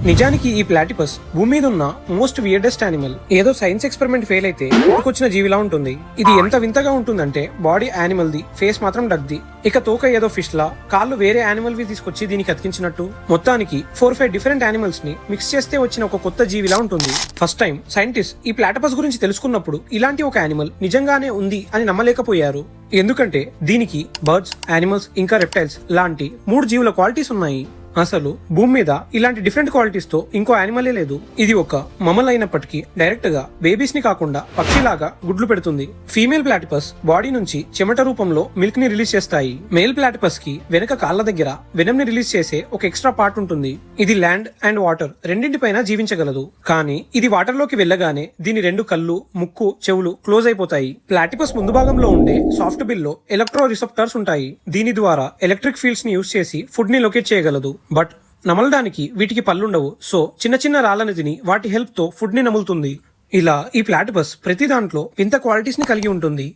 నిజానికి ఈ ప్లాటిపస్ భూమి మీద ఉన్న మోస్ట్ వియర్డెస్ట్ యానిమల్. ఏదో సైన్స్ ఎక్స్పెరిమెంట్ ఫెయిల్ అయితే పుట్టుకొచ్చిన జీవిలా ఉంటుంది. ఇది ఎంత వింతగా ఉంటుందంటే బాడీ యానిమల్ ది, ఫేస్ మాత్రం డక్ ది. ఇక తోక ఏదో ఫిష్ లా, కాళ్ళు వేరే యానిమల్ వి తీసుకొచ్చి దీనికి అతికించినట్టు. మొత్తానికి 4-5 డిఫరెంట్ యానిమల్స్ ని మిక్స్ చేస్తే వచ్చిన ఒక కొత్త జీవిలా ఉంటుంది. ఫస్ట్ టైం సైంటిస్ట్ ఈ ప్లాటిపస్ గురించి తెలుసుకున్నప్పుడు ఇలాంటి ఒక యానిమల్ నిజంగానే ఉంది అని నమ్మలేకపోయారు. ఎందుకంటే దీనికి బర్డ్స్, యానిమల్స్ ఇంకా రెప్టైల్స్ లాంటి 3 జీవుల క్వాలిటీస్ ఉన్నాయి. అసలు భూమి మీద ఇలాంటి డిఫరెంట్ క్వాలిటీస్ తో ఇంకో యానిమలే లేదు. ఇది ఒక మమల్ అయినప్పటికీ డైరెక్ట్ గా బేబీస్ ని కాకుండా పక్షిలాగా గుడ్లు పెడుతుంది. ఫీమేల్ ప్లాటిపస్ బాడీ నుంచి చెమట రూపంలో మిల్క్ ని రిలీజ్ చేస్తాయి. మేల్ ప్లాటిపస్ కి వెనక కాళ్ళ దగ్గర వెనమ్ ని రిలీజ్ చేసే ఒక ఎక్స్ట్రా పార్ట్ ఉంటుంది. ఇది ల్యాండ్ అండ్ వాటర్ రెండింటిపైన జీవించగలదు. కానీ ఇది వాటర్ లోకి వెళ్ళగానే దీని 2 కళ్ళు, ముక్కు, చెవులు క్లోజ్ అయిపోతాయి. ప్లాటిపస్ ముందు భాగంలో ఉండే సాఫ్ట్ బిల్ లో ఎలక్ట్రో రిసెప్టర్స్ ఉంటాయి. దీని ద్వారా ఎలక్ట్రిక్ ఫీల్డ్స్ ని యూజ్ చేసి ఫుడ్ ని లొకేట్ చేయగలదు. బట్ నమలడానికి వీటికి పళ్ళుండవు. సో చిన్న చిన్న రాళ్ళని తిని వాటి హెల్ప్ తో ఫుడ్ ని నములుతుంది. ఇలా ఈ ప్లాటిపస్ ప్రతి దాంట్లో వింత క్వాలిటీస్ ని కలిగి ఉంటుంది.